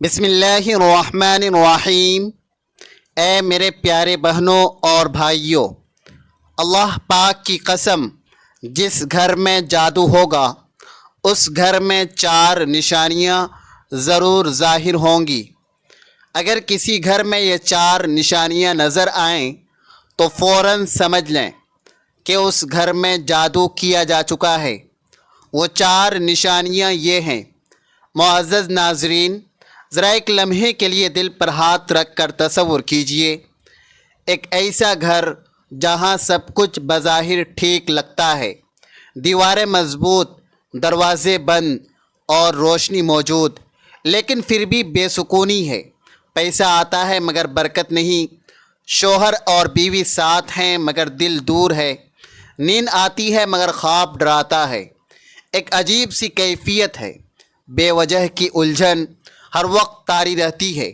بسم اللہ الرحمن الرحیم۔ اے میرے پیارے بہنوں اور بھائیوں، اللہ پاک کی قسم، جس گھر میں جادو ہوگا اس گھر میں 4 نشانیاں ضرور ظاہر ہوں گی۔ اگر کسی گھر میں یہ 4 نشانیاں نظر آئیں تو فوراً سمجھ لیں کہ اس گھر میں جادو کیا جا چکا ہے۔ وہ 4 نشانیاں یہ ہیں۔ معزز ناظرین، ذرا ایک لمحے کے لیے دل پر ہاتھ رکھ کر تصور کیجئے، ایک ایسا گھر جہاں سب کچھ بظاہر ٹھیک لگتا ہے، دیواریں مضبوط، دروازے بند اور روشنی موجود، لیکن پھر بھی بے سکونی ہے۔ پیسہ آتا ہے مگر برکت نہیں، شوہر اور بیوی ساتھ ہیں مگر دل دور ہے، نیند آتی ہے مگر خواب ڈراتا ہے۔ ایک عجیب سی کیفیت ہے، بے وجہ کی الجھن ہر وقت طاری رہتی ہے۔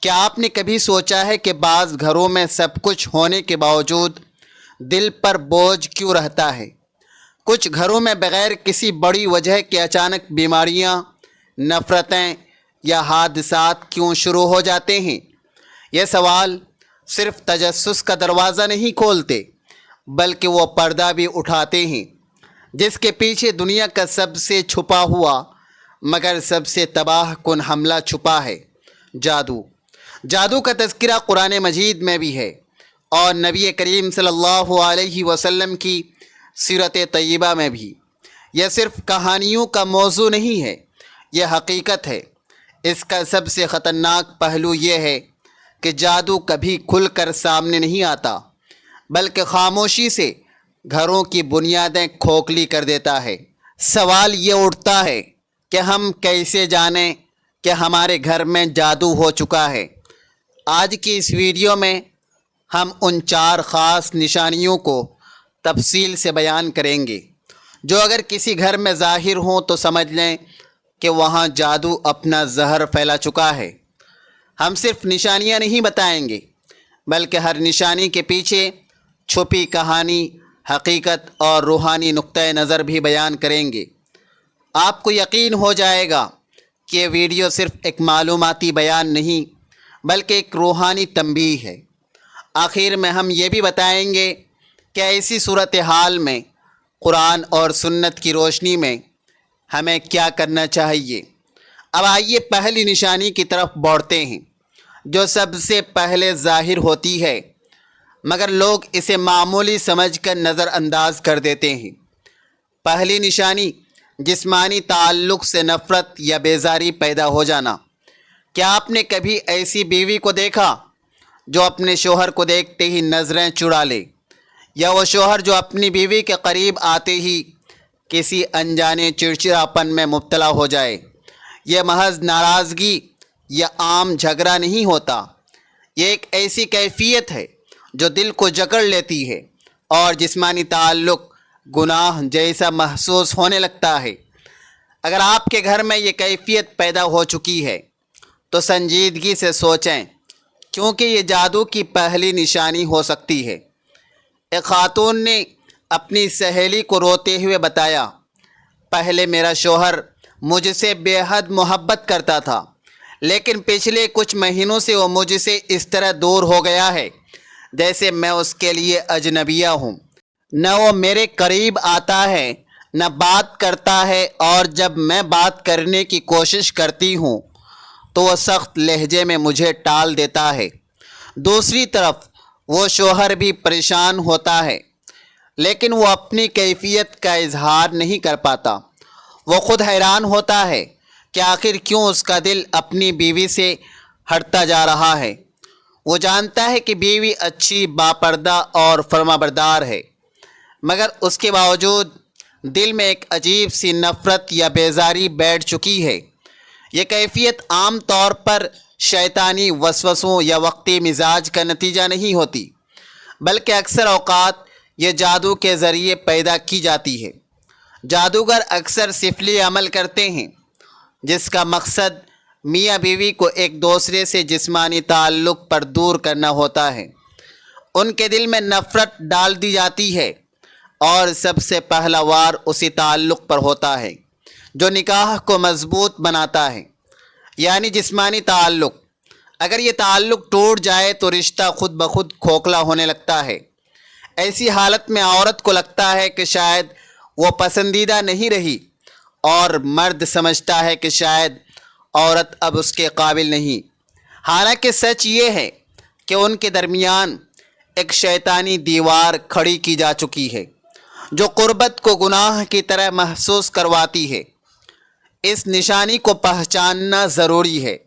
کیا آپ نے کبھی سوچا ہے کہ بعض گھروں میں سب کچھ ہونے کے باوجود دل پر بوجھ کیوں رہتا ہے؟ کچھ گھروں میں بغیر کسی بڑی وجہ کے اچانک بیماریاں، نفرتیں یا حادثات کیوں شروع ہو جاتے ہیں؟ یہ سوال صرف تجسس کا دروازہ نہیں کھولتے، بلکہ وہ پردہ بھی اٹھاتے ہیں جس کے پیچھے دنیا کا سب سے چھپا ہوا مگر سب سے تباہ کن حملہ چھپا ہے، جادو۔ جادو کا تذکرہ قرآن مجید میں بھی ہے اور نبی کریم صلی اللہ علیہ وسلم کی سیرت طیبہ میں بھی۔ یہ صرف کہانیوں کا موضوع نہیں ہے، یہ حقیقت ہے۔ اس کا سب سے خطرناک پہلو یہ ہے کہ جادو کبھی کھل کر سامنے نہیں آتا، بلکہ خاموشی سے گھروں کی بنیادیں کھوکھلی کر دیتا ہے۔ سوال یہ اٹھتا ہے کہ ہم کیسے جانیں کہ ہمارے گھر میں جادو ہو چکا ہے؟ آج کی اس ویڈیو میں ہم ان 4 خاص نشانیوں کو تفصیل سے بیان کریں گے جو اگر کسی گھر میں ظاہر ہوں تو سمجھ لیں کہ وہاں جادو اپنا زہر پھیلا چکا ہے۔ ہم صرف نشانیاں نہیں بتائیں گے، بلکہ ہر نشانی کے پیچھے چھپی کہانی، حقیقت اور روحانی نقطۂ نظر بھی بیان کریں گے۔ آپ کو یقین ہو جائے گا کہ یہ ویڈیو صرف ایک معلوماتی بیان نہیں بلکہ ایک روحانی تنبیہ ہے۔ آخر میں ہم یہ بھی بتائیں گے کہ ایسی صورتحال میں قرآن اور سنت کی روشنی میں ہمیں کیا کرنا چاہیے۔ اب آئیے پہلی نشانی کی طرف بڑھتے ہیں جو سب سے پہلے ظاہر ہوتی ہے مگر لوگ اسے معمولی سمجھ کر نظر انداز کر دیتے ہیں۔ پہلی نشانی، جسمانی تعلق سے نفرت یا بیزاری پیدا ہو جانا۔ کیا آپ نے کبھی ایسی بیوی کو دیکھا جو اپنے شوہر کو دیکھتے ہی نظریں چڑا لے، یا وہ شوہر جو اپنی بیوی کے قریب آتے ہی کسی انجانے چڑچڑاپن میں مبتلا ہو جائے؟ یہ محض ناراضگی یا عام جھگڑا نہیں ہوتا، یہ ایک ایسی کیفیت ہے جو دل کو جکڑ لیتی ہے اور جسمانی تعلق گناہ جیسا محسوس ہونے لگتا ہے۔ اگر آپ کے گھر میں یہ کیفیت پیدا ہو چکی ہے تو سنجیدگی سے سوچیں، کیونکہ یہ جادو کی پہلی نشانی ہو سکتی ہے۔ ایک خاتون نے اپنی سہیلی کو روتے ہوئے بتایا، پہلے میرا شوہر مجھ سے بے حد محبت کرتا تھا، لیکن پچھلے کچھ مہینوں سے وہ مجھ سے اس طرح دور ہو گیا ہے جیسے میں اس کے لیے اجنبیہ ہوں۔ نہ وہ میرے قریب آتا ہے، نہ بات کرتا ہے، اور جب میں بات کرنے کی کوشش کرتی ہوں تو وہ سخت لہجے میں مجھے ٹال دیتا ہے۔ دوسری طرف وہ شوہر بھی پریشان ہوتا ہے، لیکن وہ اپنی کیفیت کا اظہار نہیں کر پاتا۔ وہ خود حیران ہوتا ہے کہ آخر کیوں اس کا دل اپنی بیوی سے ہٹتا جا رہا ہے۔ وہ جانتا ہے کہ بیوی اچھی، باپردہ اور فرمانبردار ہے، مگر اس کے باوجود دل میں ایک عجیب سی نفرت یا بیزاری بیٹھ چکی ہے۔ یہ کیفیت عام طور پر شیطانی وسوسوں یا وقتی مزاج کا نتیجہ نہیں ہوتی، بلکہ اکثر اوقات یہ جادو کے ذریعے پیدا کی جاتی ہے۔ جادوگر اکثر سفلی عمل کرتے ہیں جس کا مقصد میاں بیوی کو ایک دوسرے سے جسمانی تعلق پر دور کرنا ہوتا ہے۔ ان کے دل میں نفرت ڈال دی جاتی ہے اور سب سے پہلا وار اسی تعلق پر ہوتا ہے جو نکاح کو مضبوط بناتا ہے۔ یعنی جسمانی تعلق۔ اگر یہ تعلق ٹوٹ جائے تو رشتہ خود بخود کھوکھلا ہونے لگتا ہے۔ ایسی حالت میں عورت کو لگتا ہے کہ شاید وہ پسندیدہ نہیں رہی، اور مرد سمجھتا ہے کہ شاید عورت اب اس کے قابل نہیں۔ حالانکہ سچ یہ ہے کہ ان کے درمیان ایک شیطانی دیوار کھڑی کی جا چکی ہے جو قربت کو گناہ کی طرح محسوس کرواتی ہے۔ اس نشانی کو پہچاننا ضروری ہے،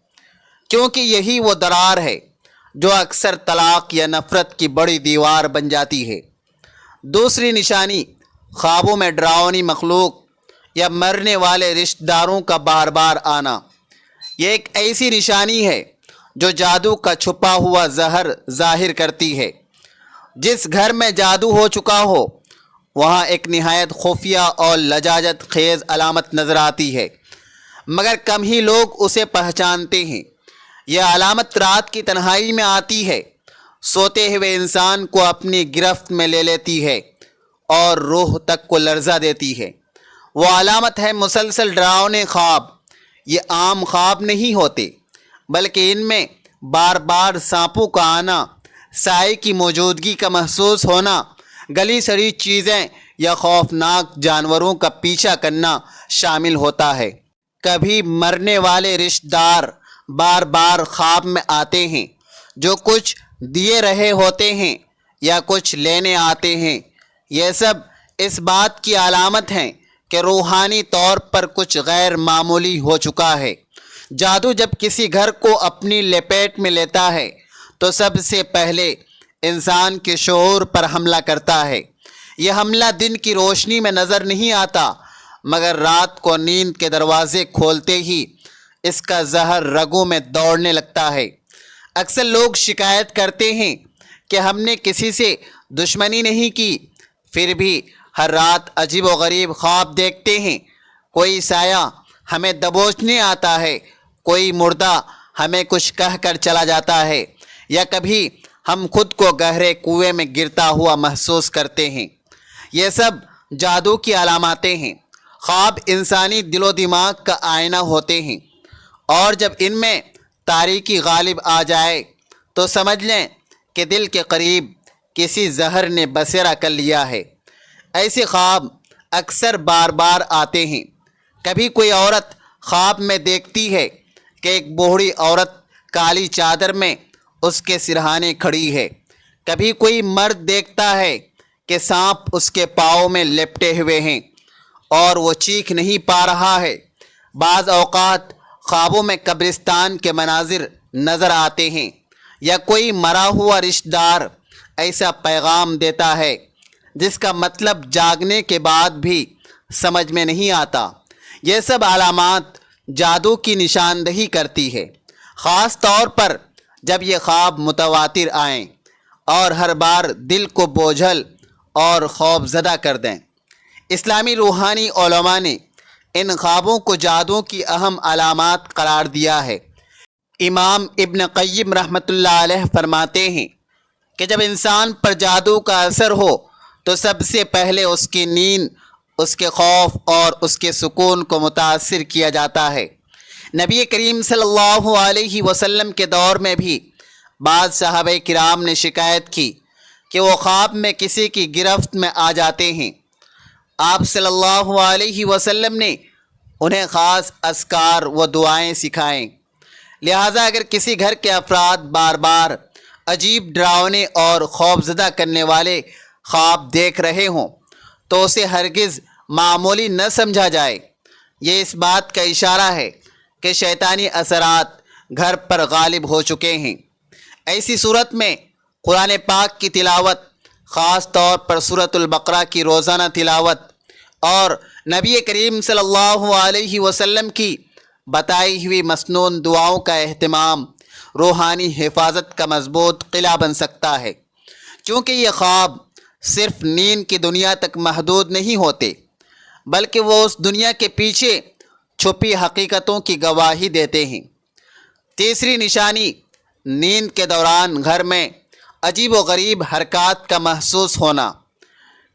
کیونکہ یہی وہ درار ہے جو اکثر طلاق یا نفرت کی بڑی دیوار بن جاتی ہے۔ دوسری نشانی خوابوں میں ڈراؤنی مخلوق یا مرنے والے رشتہ داروں کا بار بار آنا۔ یہ ایک ایسی نشانی ہے جو جادو کا چھپا ہوا زہر ظاہر کرتی ہے۔ جس گھر میں جادو ہو چکا ہو وہاں ایک نہایت خفیہ اور لجاجت خیز علامت نظر آتی ہے، مگر کم ہی لوگ اسے پہچانتے ہیں۔ یہ علامت رات کی تنہائی میں آتی ہے، سوتے ہوئے انسان کو اپنی گرفت میں لے لیتی ہے اور روح تک کو لرزہ دیتی ہے۔ وہ علامت ہے مسلسل ڈراؤنے خواب۔ یہ عام خواب نہیں ہوتے، بلکہ ان میں بار بار سانپوں کا آنا، سائے کی موجودگی کا محسوس ہونا، گلی سڑی چیزیں یا خوفناک جانوروں کا پیچھا کرنا شامل ہوتا ہے۔ کبھی مرنے والے رشتہ دار بار بار خواب میں آتے ہیں جو کچھ دیے رہے ہوتے ہیں یا کچھ لینے آتے ہیں۔ یہ سب اس بات کی علامت ہیں کہ روحانی طور پر کچھ غیر معمولی ہو چکا ہے۔ جادو جب کسی گھر کو اپنی لپیٹ میں لیتا ہے تو سب سے پہلے انسان کے شعور پر حملہ کرتا ہے۔ یہ حملہ دن کی روشنی میں نظر نہیں آتا، مگر رات کو نیند کے دروازے کھولتے ہی اس کا زہر رگوں میں دوڑنے لگتا ہے۔ اکثر لوگ شکایت کرتے ہیں کہ ہم نے کسی سے دشمنی نہیں کی، پھر بھی ہر رات عجیب و غریب خواب دیکھتے ہیں۔ کوئی سایہ ہمیں دبوچنے آتا ہے، کوئی مردہ ہمیں کچھ کہہ کر چلا جاتا ہے، یا کبھی ہم خود کو گہرے کنویں میں گرتا ہوا محسوس کرتے ہیں۔ یہ سب جادو کی علاماتیں ہیں۔ خواب انسانی دل و دماغ کا آئینہ ہوتے ہیں، اور جب ان میں تاریکی غالب آ جائے تو سمجھ لیں کہ دل کے قریب کسی زہر نے بسیرا کر لیا ہے۔ ایسے خواب اکثر بار بار آتے ہیں۔ کبھی کوئی عورت خواب میں دیکھتی ہے کہ ایک بوڑھی عورت کالی چادر میں اس کے سرہانے کھڑی ہے۔ کبھی کوئی مرد دیکھتا ہے کہ سانپ اس کے پاؤں میں لپٹے ہوئے ہیں اور وہ چیخ نہیں پا رہا ہے۔ بعض اوقات خوابوں میں قبرستان کے مناظر نظر آتے ہیں، یا کوئی مرا ہوا رشتہ دار ایسا پیغام دیتا ہے جس کا مطلب جاگنے کے بعد بھی سمجھ میں نہیں آتا۔ یہ سب علامات جادو کی نشاندہی کرتی ہے، خاص طور پر جب یہ خواب متواتر آئیں اور ہر بار دل کو بوجھل اور خوف زدہ کر دیں۔ اسلامی روحانی علماء نے ان خوابوں کو جادو کی اہم علامات قرار دیا ہے۔ امام ابن قیم رحمۃ اللہ علیہ فرماتے ہیں کہ جب انسان پر جادو کا اثر ہو تو سب سے پہلے اس کی نیند، اس کے خوف اور اس کے سکون کو متاثر کیا جاتا ہے۔ نبی کریم صلی اللہ علیہ وسلم کے دور میں بھی بعض صحابہ کرام نے شکایت کی کہ وہ خواب میں کسی کی گرفت میں آ جاتے ہیں۔ آپ صلی اللہ علیہ وسلم نے انہیں خاص اذکار و دعائیں سکھائیں۔ لہٰذا اگر کسی گھر کے افراد بار بار عجیب ڈراؤنے اور خوفزدہ کرنے والے خواب دیکھ رہے ہوں تو اسے ہرگز معمولی نہ سمجھا جائے۔ یہ اس بات کا اشارہ ہے کہ شیطانی اثرات گھر پر غالب ہو چکے ہیں۔ ایسی صورت میں قرآن پاک کی تلاوت، خاص طور پر سورۃ البقرہ کی روزانہ تلاوت اور نبی کریم صلی اللہ علیہ وسلم کی بتائی ہوئی مسنون دعاؤں کا اہتمام روحانی حفاظت کا مضبوط قلعہ بن سکتا ہے، کیونکہ یہ خواب صرف نیند کی دنیا تک محدود نہیں ہوتے، بلکہ وہ اس دنیا کے پیچھے چھپی حقیقتوں کی گواہی دیتے ہیں۔ تیسری نشانی نیند کے دوران گھر میں عجیب و غریب حرکات کا محسوس ہونا۔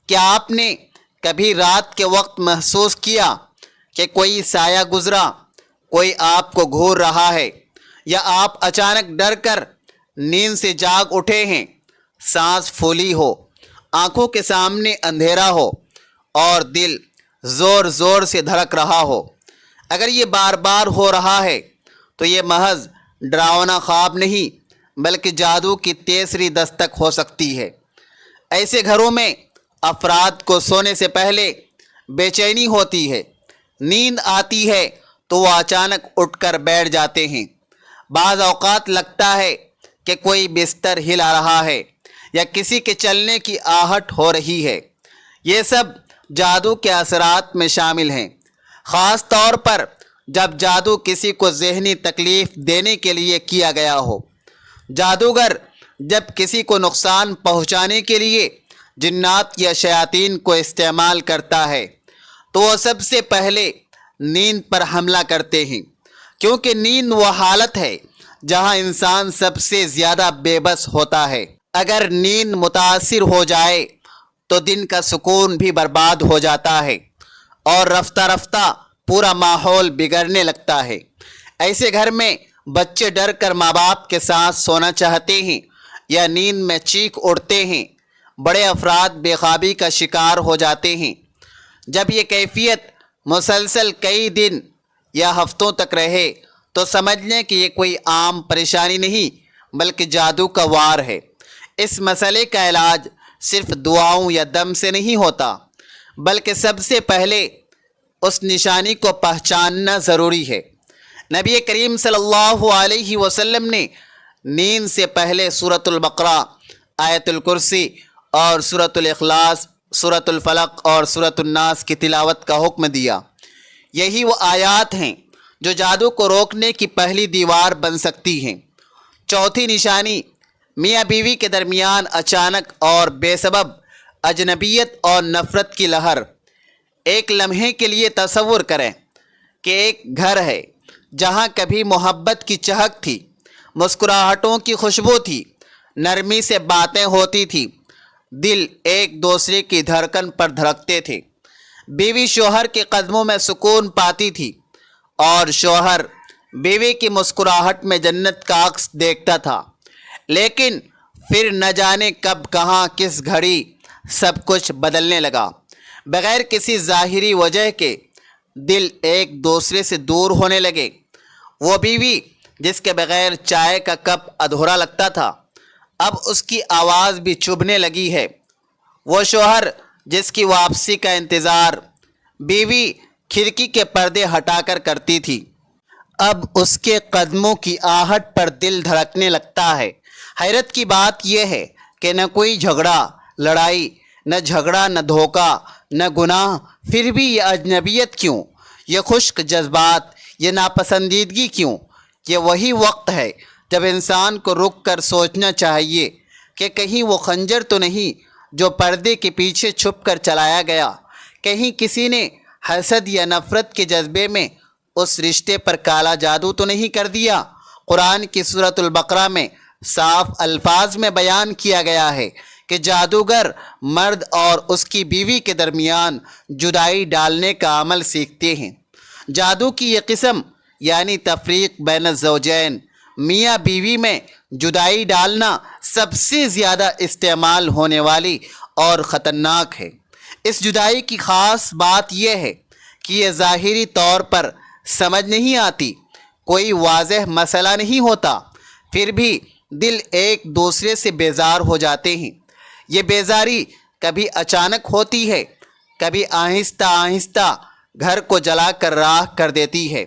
کیا آپ نے کبھی رات کے وقت محسوس کیا کہ کوئی سایہ گزرا کوئی آپ کو گھور رہا ہے یا آپ اچانک ڈر کر نیند سے جاگ اٹھے ہیں، سانس پھولی ہو، آنکھوں کے سامنے اندھیرا ہو اور دل زور زور سے دھڑک رہا ہو، اگر یہ بار بار ہو رہا ہے تو یہ محض ڈراؤنا خواب نہیں بلکہ جادو کی تیسری دستک ہو سکتی ہے۔ ایسے گھروں میں افراد کو سونے سے پہلے بے چینی ہوتی ہے، نیند آتی ہے تو وہ اچانک اٹھ کر بیٹھ جاتے ہیں، بعض اوقات لگتا ہے کہ کوئی بستر ہلا رہا ہے یا کسی کے چلنے کی آہٹ ہو رہی ہے۔ یہ سب جادو کے اثرات میں شامل ہیں، خاص طور پر جب جادو کسی کو ذہنی تکلیف دینے کے لیے کیا گیا ہو۔ جادوگر جب کسی کو نقصان پہنچانے کے لیے جنات یا شیاطین کو استعمال کرتا ہے تو وہ سب سے پہلے نیند پر حملہ کرتے ہیں، کیونکہ نیند وہ حالت ہے جہاں انسان سب سے زیادہ بے بس ہوتا ہے۔ اگر نیند متاثر ہو جائے تو دن کا سکون بھی برباد ہو جاتا ہے اور رفتہ رفتہ پورا ماحول بگڑنے لگتا ہے۔ ایسے گھر میں بچے ڈر کر ماں باپ کے ساتھ سونا چاہتے ہیں یا نیند میں چیخ اڑتے ہیں، بڑے افراد بے خوابی کا شکار ہو جاتے ہیں۔ جب یہ کیفیت مسلسل کئی دن یا ہفتوں تک رہے تو سمجھ لیں کہ یہ کوئی عام پریشانی نہیں بلکہ جادو کا وار ہے۔ اس مسئلے کا علاج صرف دعاؤں یا دم سے نہیں ہوتا بلکہ سب سے پہلے اس نشانی کو پہچاننا ضروری ہے۔ نبی کریم صلی اللہ علیہ وسلم نے نیند سے پہلے سورۃ البقرہ، آیت الکرسی اور سورۃ الاخلاص، سورۃ الفلق اور سورۃ الناس کی تلاوت کا حکم دیا۔ یہی وہ آیات ہیں جو جادو کو روکنے کی پہلی دیوار بن سکتی ہیں۔ چوتھی نشانی، میاں بیوی کے درمیان اچانک اور بے سبب اجنبیت اور نفرت کی لہر۔ ایک لمحے کے لیے تصور کریں کہ ایک گھر ہے جہاں کبھی محبت کی چہک تھی، مسکراہٹوں کی خوشبو تھی، نرمی سے باتیں ہوتی تھی، دل ایک دوسرے کی دھڑکن پر دھڑکتے تھے، بیوی شوہر کے قدموں میں سکون پاتی تھی اور شوہر بیوی کی مسکراہٹ میں جنت کا عکس دیکھتا تھا۔ لیکن پھر نہ جانے کب کہاں کس گھڑی سب کچھ بدلنے لگا۔ بغیر کسی ظاہری وجہ کے دل ایک دوسرے سے دور ہونے لگے۔ وہ بیوی جس کے بغیر چائے کا کپ ادھورا لگتا تھا اب اس کی آواز بھی چبھنے لگی ہے۔ وہ شوہر جس کی واپسی کا انتظار بیوی کھڑکی کے پردے ہٹا کر کرتی تھی اب اس کے قدموں کی آہٹ پر دل دھڑکنے لگتا ہے۔ حیرت کی بات یہ ہے کہ نہ کوئی جھگڑا لڑائی، نہ جھگڑا نہ دھوکہ نہ گناہ، پھر بھی یہ اجنبیت کیوں، یہ خشک جذبات، یہ ناپسندیدگی کیوں؟ یہ وہی وقت ہے جب انسان کو رک کر سوچنا چاہیے کہ کہیں وہ خنجر تو نہیں جو پردے کے پیچھے چھپ کر چلایا گیا، کہیں کسی نے حسد یا نفرت کے جذبے میں اس رشتے پر کالا جادو تو نہیں کر دیا۔ قرآن کی سورۃ البقرہ میں صاف الفاظ میں بیان کیا گیا ہے کہ جادوگر مرد اور اس کی بیوی کے درمیان جدائی ڈالنے کا عمل سیکھتے ہیں۔ جادو کی یہ قسم یعنی تفریق بین الزوجین، میاں بیوی میں جدائی ڈالنا سب سے زیادہ استعمال ہونے والی اور خطرناک ہے۔ اس جدائی کی خاص بات یہ ہے کہ یہ ظاہری طور پر سمجھ نہیں آتی، کوئی واضح مسئلہ نہیں ہوتا، پھر بھی دل ایک دوسرے سے بیزار ہو جاتے ہیں۔ یہ بیزاری کبھی اچانک ہوتی ہے، کبھی آہستہ آہستہ گھر کو جلا کر راکھ کر دیتی ہے۔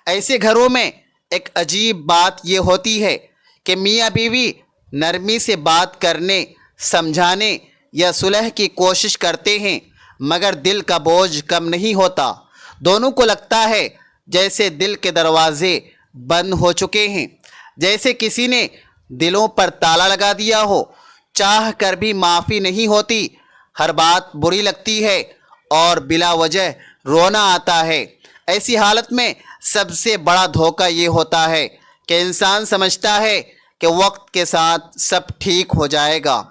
ایسے گھروں میں ایک عجیب بات یہ ہوتی ہے کہ میاں بیوی نرمی سے بات کرنے، سمجھانے یا صلح کی کوشش کرتے ہیں مگر دل کا بوجھ کم نہیں ہوتا۔ دونوں کو لگتا ہے جیسے دل کے دروازے بند ہو چکے ہیں، جیسے کسی نے دلوں پر تالا لگا دیا ہو، چاہ کر بھی معافی نہیں ہوتی، ہر بات بری لگتی ہے اور بلا وجہ رونا آتا ہے۔ ایسی حالت میں سب سے بڑا دھوکہ یہ ہوتا ہے کہ انسان سمجھتا ہے کہ وقت کے ساتھ سب ٹھیک ہو جائے گا،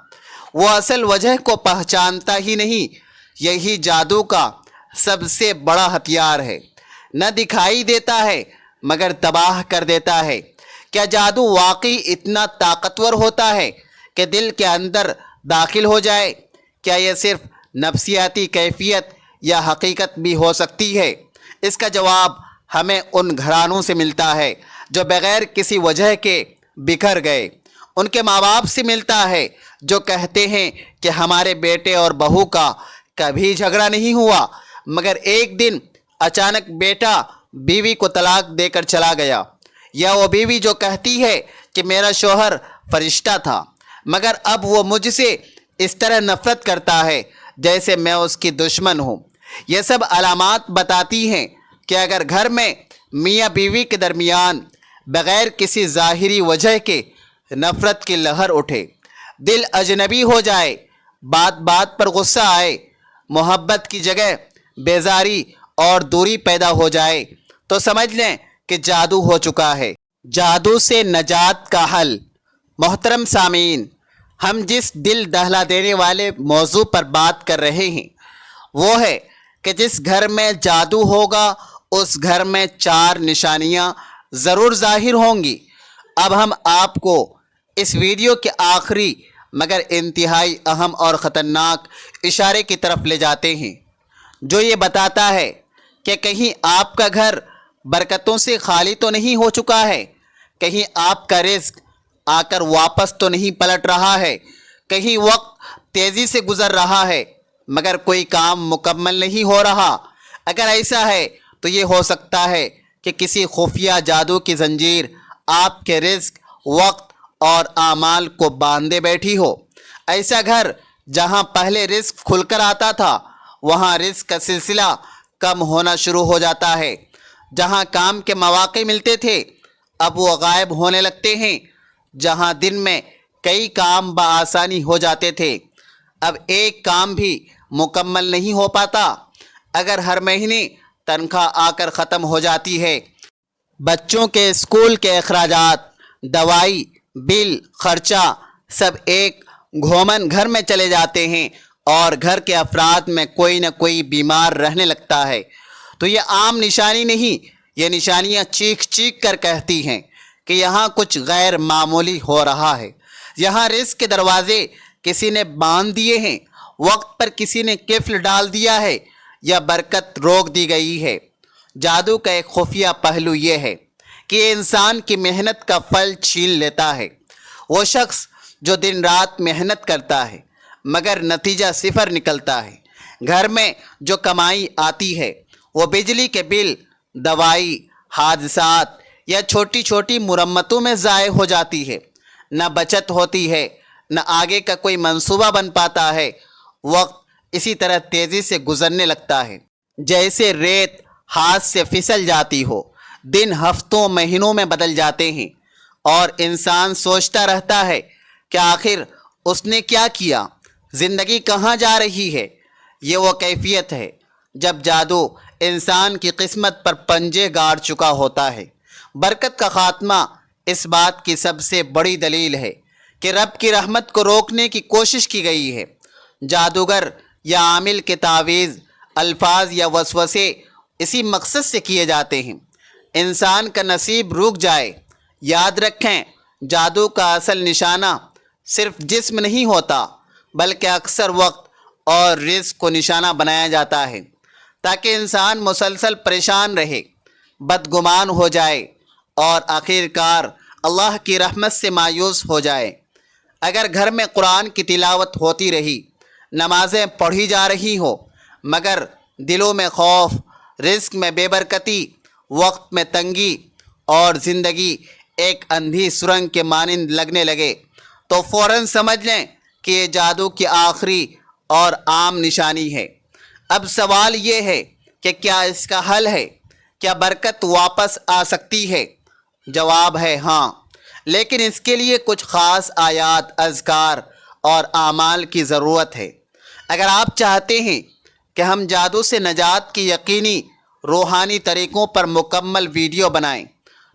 وہ اصل وجہ کو پہچانتا ہی نہیں۔ یہی جادو کا سب سے بڑا ہتھیار ہے، نہ دکھائی دیتا ہے مگر تباہ کر دیتا ہے۔ کیا جادو واقعی اتنا طاقتور ہوتا ہے کہ دل کے اندر داخل ہو جائے؟ کیا یہ صرف نفسیاتی کیفیت یا حقیقت بھی ہو سکتی ہے؟ اس کا جواب ہمیں ان گھرانوں سے ملتا ہے جو بغیر کسی وجہ کے بکھر گئے۔ ان کے ماں باپ سے ملتا ہے جو کہتے ہیں کہ ہمارے بیٹے اور بہو کا کبھی جھگڑا نہیں ہوا، مگر ایک دن اچانک بیٹا بیوی کو طلاق دے کر چلا گیا، یا وہ بیوی جو کہتی ہے کہ میرا شوہر فرشتہ تھا مگر اب وہ مجھ سے اس طرح نفرت کرتا ہے جیسے میں اس کی دشمن ہوں۔ یہ سب علامات بتاتی ہیں کہ اگر گھر میں میاں بیوی کے درمیان بغیر کسی ظاہری وجہ کے نفرت کی لہر اٹھے، دل اجنبی ہو جائے، بات بات پر غصہ آئے، محبت کی جگہ بیزاری اور دوری پیدا ہو جائے، تو سمجھ لیں کہ جادو ہو چکا ہے۔ جادو سے نجات کا حل۔ محترم سامعین، ہم جس دل دہلا دینے والے موضوع پر بات کر رہے ہیں وہ ہے کہ جس گھر میں جادو ہوگا اس گھر میں 4 نشانیاں ضرور ظاہر ہوں گی۔ اب ہم آپ کو اس ویڈیو کے آخری مگر انتہائی اہم اور خطرناک اشارے کی طرف لے جاتے ہیں جو یہ بتاتا ہے کہ کہیں آپ کا گھر برکتوں سے خالی تو نہیں ہو چکا ہے، کہیں آپ کا رزق آ کر واپس تو نہیں پلٹ رہا ہے، کہیں وقت تیزی سے گزر رہا ہے مگر کوئی کام مکمل نہیں ہو رہا۔ اگر ایسا ہے تو یہ ہو سکتا ہے کہ کسی خفیہ جادو کی زنجیر آپ کے رزق، وقت اور اعمال کو باندھے بیٹھی ہو۔ ایسا گھر جہاں پہلے رزق کھل کر آتا تھا وہاں رزق کا سلسلہ کم ہونا شروع ہو جاتا ہے، جہاں کام کے مواقع ملتے تھے اب وہ غائب ہونے لگتے ہیں، جہاں دن میں کئی کام بآسانی ہو جاتے تھے اب ایک کام بھی مکمل نہیں ہو پاتا۔ اگر ہر مہینے تنخواہ آ کر ختم ہو جاتی ہے، بچوں کے اسکول کے اخراجات، دوائی، بل، خرچہ سب ایک گھومن گھر میں چلے جاتے ہیں اور گھر کے افراد میں کوئی نہ کوئی بیمار رہنے لگتا ہے، تو یہ عام نشانی نہیں، یہ نشانیاں چیخ چیخ کر کہتی ہیں کہ یہاں کچھ غیر معمولی ہو رہا ہے۔ یہاں رزق کے دروازے کسی نے باندھ دیے ہیں، وقت پر کسی نے قفل ڈال دیا ہے یا برکت روک دی گئی ہے۔ جادو کا ایک خفیہ پہلو یہ ہے کہ یہ انسان کی محنت کا پھل چھین لیتا ہے۔ وہ شخص جو دن رات محنت کرتا ہے مگر نتیجہ صفر نکلتا ہے۔ گھر میں جو کمائی آتی ہے وہ بجلی کے بل، دوائی، حادثات یا چھوٹی چھوٹی مرمتوں میں ضائع ہو جاتی ہے۔ نہ بچت ہوتی ہے، نہ آگے کا کوئی منصوبہ بن پاتا ہے۔ وقت اسی طرح تیزی سے گزرنے لگتا ہے جیسے ریت ہاتھ سے پھسل جاتی ہو۔ دن ہفتوں مہینوں میں بدل جاتے ہیں اور انسان سوچتا رہتا ہے کہ آخر اس نے کیا کیا، زندگی کہاں جا رہی ہے۔ یہ وہ کیفیت ہے جب جادو انسان کی قسمت پر پنجے گاڑ چکا ہوتا ہے۔ برکت کا خاتمہ اس بات کی سب سے بڑی دلیل ہے کہ رب کی رحمت کو روکنے کی کوشش کی گئی ہے۔ جادوگر یا عامل کے تعویذ، الفاظ یا وسوسے اسی مقصد سے کیے جاتے ہیں انسان کا نصیب رک جائے۔ یاد رکھیں، جادو کا اصل نشانہ صرف جسم نہیں ہوتا بلکہ اکثر وقت اور رزق کو نشانہ بنایا جاتا ہے تاکہ انسان مسلسل پریشان رہے، بدگمان ہو جائے اور آخر کار اللہ کی رحمت سے مایوس ہو جائے۔ اگر گھر میں قرآن کی تلاوت ہوتی رہی، نمازیں پڑھی جا رہی ہو مگر دلوں میں خوف، رزق میں بے برکتی، وقت میں تنگی اور زندگی ایک اندھی سرنگ کے مانند لگنے لگے تو فوراً سمجھ لیں کہ یہ جادو کی آخری اور عام نشانی ہے۔ اب سوال یہ ہے کہ کیا اس کا حل ہے؟ کیا برکت واپس آ سکتی ہے؟ جواب ہے ہاں، لیکن اس کے لیے کچھ خاص آیات، اذکار اور اعمال کی ضرورت ہے۔ اگر آپ چاہتے ہیں کہ ہم جادو سے نجات کی یقینی روحانی طریقوں پر مکمل ویڈیو بنائیں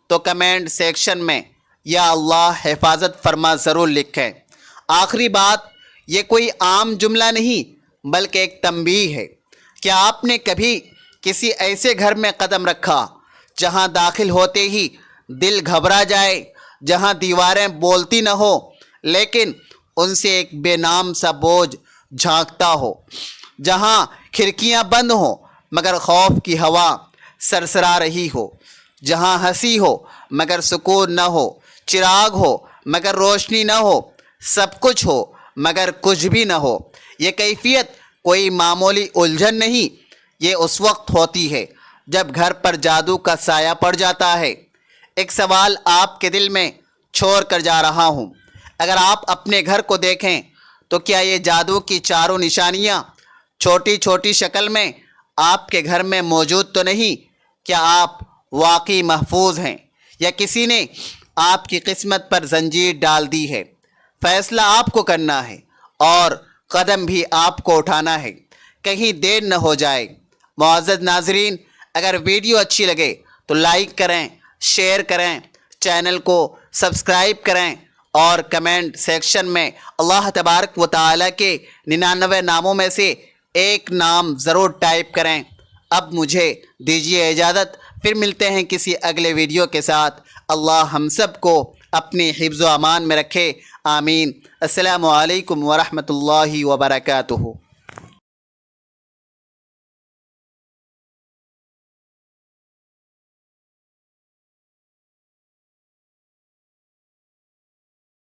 تو کمنٹ سیکشن میں یا اللہ حفاظت فرما ضرور لکھیں۔ آخری بات، یہ کوئی عام جملہ نہیں بلکہ ایک تنبیہ ہے۔ کیا آپ نے کبھی کسی ایسے گھر میں قدم رکھا جہاں داخل ہوتے ہی دل گھبرا جائے، جہاں دیواریں بولتی نہ ہو لیکن ان سے ایک بے نام سا بوجھ جھانکتا ہو، جہاں کھڑکیاں بند ہوں مگر خوف کی ہوا سرسرا رہی ہو، جہاں ہنسی ہو مگر سکون نہ ہو، چراغ ہو مگر روشنی نہ ہو، سب کچھ ہو مگر کچھ بھی نہ ہو۔ یہ کیفیت کوئی معمولی الجھن نہیں، یہ اس وقت ہوتی ہے جب گھر پر جادو کا سایہ پڑ جاتا ہے۔ ایک سوال آپ کے دل میں چھوڑ کر جا رہا ہوں، اگر آپ اپنے گھر کو دیکھیں تو کیا یہ جادو کی چاروں نشانیاں چھوٹی چھوٹی شکل میں آپ کے گھر میں موجود تو نہیں؟ کیا آپ واقعی محفوظ ہیں یا کسی نے آپ کی قسمت پر زنجیر ڈال دی ہے؟ فیصلہ آپ کو کرنا ہے اور قدم بھی آپ کو اٹھانا ہے، کہیں دیر نہ ہو جائے۔ معزز ناظرین، اگر ویڈیو اچھی لگے تو لائک کریں، شیئر کریں، چینل کو سبسکرائب کریں اور کمنٹ سیکشن میں اللہ تبارک و تعالیٰ کے 99 ناموں میں سے ایک نام ضرور ٹائپ کریں۔ اب مجھے دیجیے اجازت، پھر ملتے ہیں کسی اگلے ویڈیو کے ساتھ۔ اللہ ہم سب کو اپنی حفظ و امان میں رکھے، آمین۔ السلام علیکم ورحمۃ اللہ وبرکاتہ۔